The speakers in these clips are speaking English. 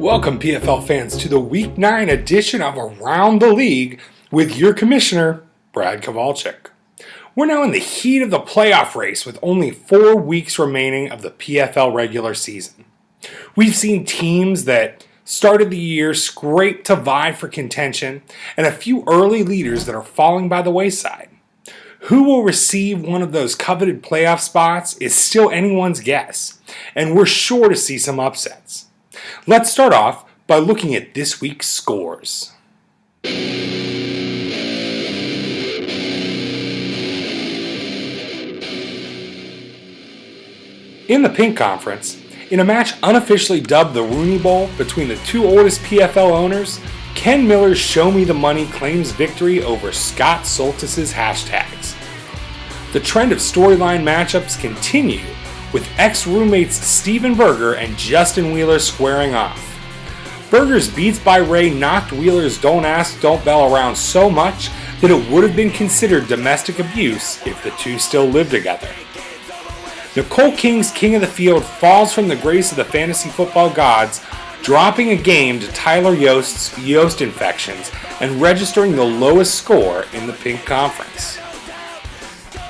Welcome, PFL fans, to the Week 9 edition of Around the League with your commissioner, Brad Kowalczyk. We're now in the heat of the playoff race with only 4 weeks remaining of the PFL regular season. We've seen teams that started the year scrape to vie for contention and a few early leaders that are falling by the wayside. Who will receive one of those coveted playoff spots is still anyone's guess, and we're sure to see some upsets. Let's start off by looking at this week's scores. In the Pink Conference, in a match unofficially dubbed the Rooney Bowl between the two oldest PFL owners, Ken Miller's Show Me the Money claims victory over Scott Soltis's hashtags. The trend of storyline matchups continue, with ex-roommates Steven Berger and Justin Wheeler squaring off. Berger's Beats by Ray knocked Wheeler's Don't Ask, Don't Bell around so much that it would have been considered domestic abuse if the two still lived together. Nicole King's King of the Field falls from the grace of the fantasy football gods, dropping a game to Tyler Yost's Yost infections and registering the lowest score in the Pink Conference.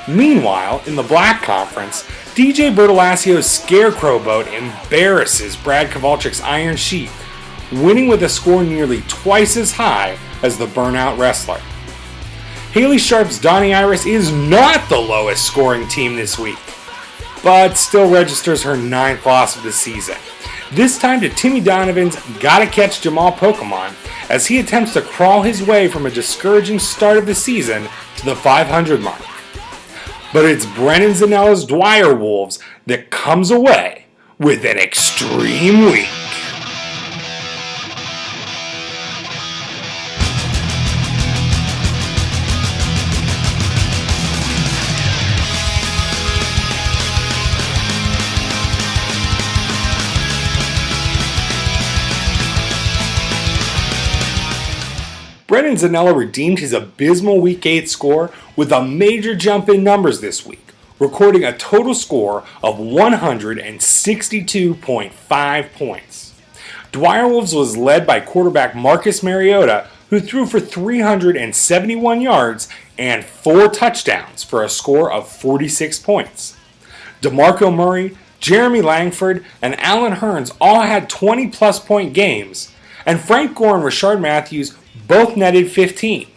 Meanwhile, in the Black Conference, DJ Bertolasio's Scarecrow Boat embarrasses Brad Kowalczyk's Iron Sheik, winning with a score nearly twice as high as the Burnout Wrestler. Haley Sharp's Donnie Iris is not the lowest scoring team this week, but still registers her 9th loss of the season. This time to Timmy Donovan's Gotta Catch Jamal Pokemon as he attempts to crawl his way from a discouraging start of the season to the 500 mark. But it's Brennan Zanella's Dwyer Wolves that comes away with an extreme week. Brennan Zanella redeemed his abysmal Week 8 score with a major jump in numbers this week, recording a total score of 162.5 points. Dwyer Wolves was led by quarterback Marcus Mariota, who threw for 371 yards and 4 touchdowns for a score of 46 points. DeMarco Murray, Jeremy Langford, and Alan Hearns all had 20-plus point games, and Frank Gore and Rashard Matthews both netted 15.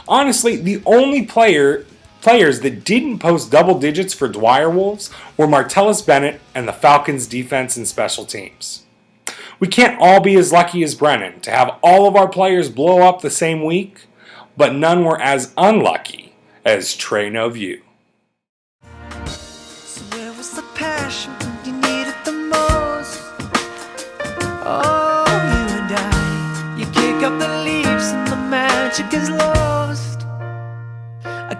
Honestly, the only players that didn't post double digits for Dwyer Wolves were Martellus Bennett and the Falcons' defense and special teams. We can't all be as lucky as Brennan to have all of our players blow up the same week, but none were as unlucky as Trey Novue. So where was the passion when you needed the most? Oh, you and I, you kick up the leaves and the magic is lost.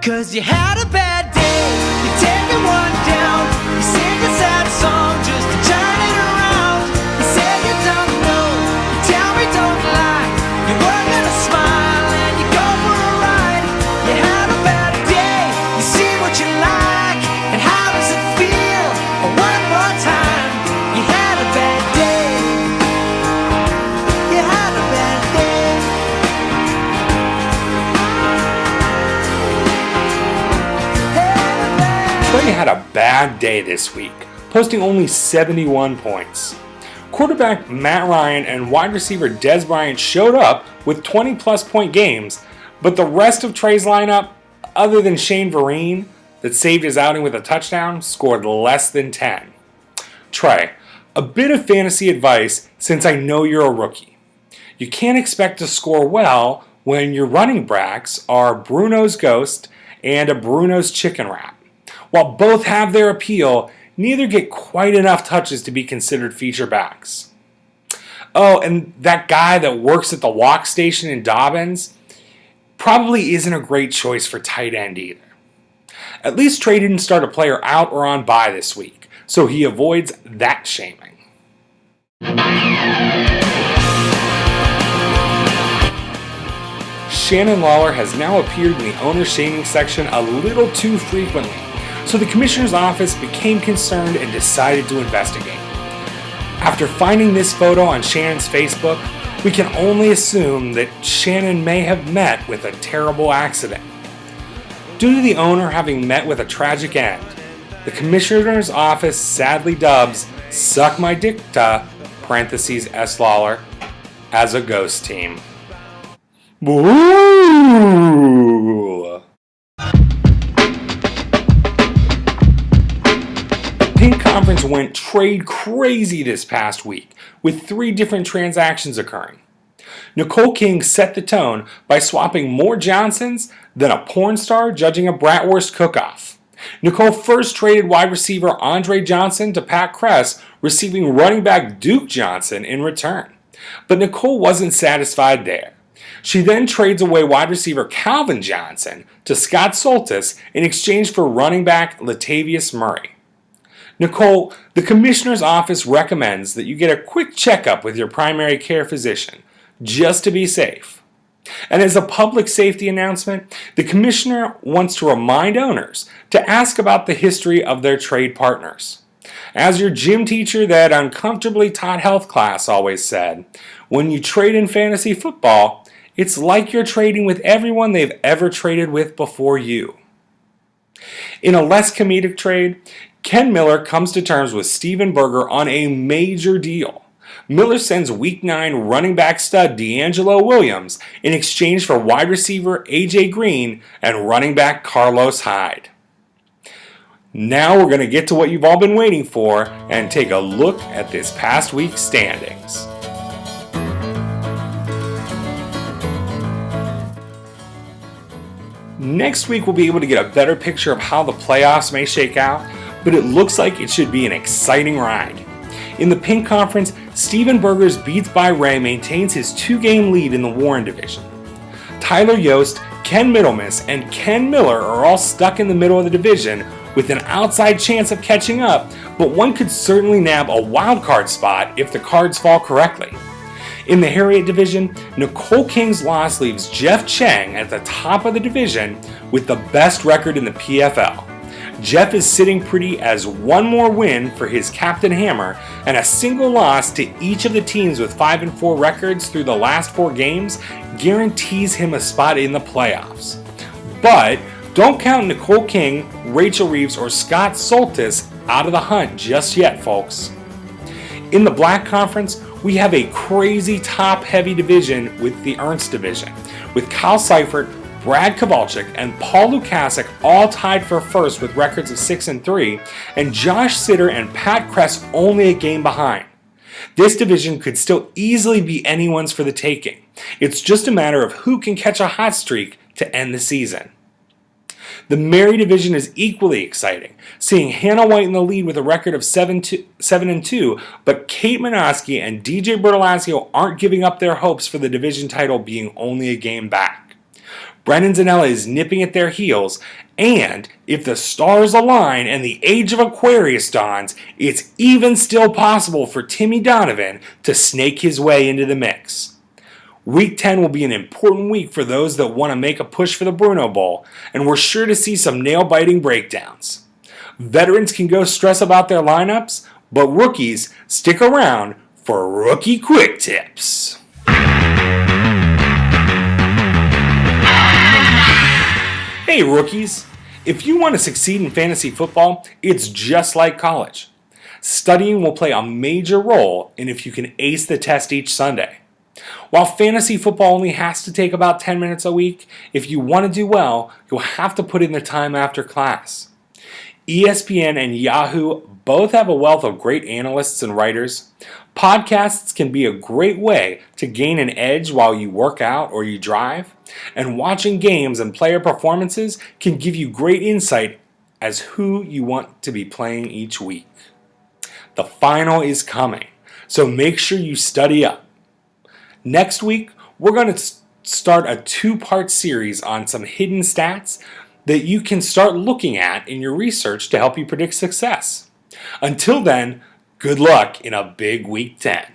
'Cause you had a bad day, you take one down, you sing a sad song just to turn it around. You say you don't know, you tell me don't lie, you were gonna smile and you go for a ride. You had a bad day, you see what you like, and how does it feel? One more time, you had a bad day, you had a bad day. Trey had a bad day this week, posting only 71 points. Quarterback Matt Ryan and wide receiver Dez Bryant showed up with 20-plus point games, but the rest of Trey's lineup, other than Shane Vereen, that saved his outing with a touchdown, scored less than 10. Trey, a bit of fantasy advice since I know you're a rookie. You can't expect to score well when your running backs are Bruno's Ghost and a Bruno's Chicken Wrap. While both have their appeal, neither get quite enough touches to be considered feature backs. Oh, and that guy that works at the walk station in Dobbins probably isn't a great choice for tight end either. At least Trey didn't start a player out or on bye this week, so he avoids that shaming. Shannon Lawler has now appeared in the owner shaming section a little too frequently, so the commissioner's office became concerned and decided to investigate. After finding this photo on Shannon's Facebook, we can only assume that Shannon may have met with a terrible accident. Due to the owner having met with a tragic end, the commissioner's office sadly dubs Suck My Dicta, parentheses S. Lawler, as a ghost team. Woo! The Pink Conference went trade crazy this past week, with 3 different transactions occurring. Nicole King set the tone by swapping more Johnsons than a porn star judging a bratwurst cook-off. Nicole first traded wide receiver Andre Johnson to Pat Kress, receiving running back Duke Johnson in return. But Nicole wasn't satisfied there. She then trades away wide receiver Calvin Johnson to Scott Soltis in exchange for running back Latavius Murray. Nicole, the commissioner's office recommends that you get a quick checkup with your primary care physician, just to be safe. And as a public safety announcement, the commissioner wants to remind owners to ask about the history of their trade partners. As your gym teacher that uncomfortably taught health class always said, when you trade in fantasy football, it's like you're trading with everyone they've ever traded with before you. In a less comedic trade, Ken Miller comes to terms with Steven Berger on a major deal. Miller sends Week 9 running back stud DeAngelo Williams in exchange for wide receiver A.J. Green and running back Carlos Hyde. Now we're going to get to what you've all been waiting for and take a look at this past week's standings. Next week we'll be able to get a better picture of how the playoffs may shake out, but it looks like it should be an exciting ride. In the Pink Conference, Steven Berger's Beats by Ray maintains his 2-game lead in the Warren division. Tyler Yost, Ken Middlemiss, and Ken Miller are all stuck in the middle of the division with an outside chance of catching up, but one could certainly nab a wild card spot if the cards fall correctly. In the Harriet division, Nicole King's loss leaves Jeff Chang at the top of the division with the best record in the PFL. Jeff is sitting pretty as one more win for his Captain Hammer and a single loss to each of the teams with 5-4 records through the last 4 games guarantees him a spot in the playoffs. But don't count Nicole King, Rachel Reeves, or Scott Soltis out of the hunt just yet, folks. In the Black Conference, we have a crazy top-heavy division with the Ernst division, with Kyle Seifert, Brad Kowalczyk, and Paul Lukasik all tied for first with records of 6-3, and Josh Sitter and Pat Kress only a game behind. This division could still easily be anyone's for the taking. It's just a matter of who can catch a hot streak to end the season. The Mary division is equally exciting, seeing Hannah White in the lead with a record of 7-2, but Kate Minoski and DJ Bertolazio aren't giving up their hopes for the division title being only a game back. Brennan Zanella is nipping at their heels, and if the stars align and the age of Aquarius dawns, it's even still possible for Timmy Donovan to snake his way into the mix. Week 10 will be an important week for those that want to make a push for the Bruno Bowl, and we're sure to see some nail-biting breakdowns. Veterans can go stress about their lineups, but rookies stick around for Rookie Quick Tips. Hey rookies, if you want to succeed in fantasy football, it's just like college. Studying will play a major role in if you can ace the test each Sunday. While fantasy football only has to take about 10 minutes a week, if you want to do well, you'll have to put in the time after class. ESPN and Yahoo both have a wealth of great analysts and writers. Podcasts can be a great way to gain an edge while you work out or you drive, and watching games and player performances can give you great insight as who you want to be playing each week. The final is coming, so make sure you study up. Next week, we're going to start a 2-part series on some hidden stats that you can start looking at in your research to help you predict success. Until then, good luck in a big Week 10.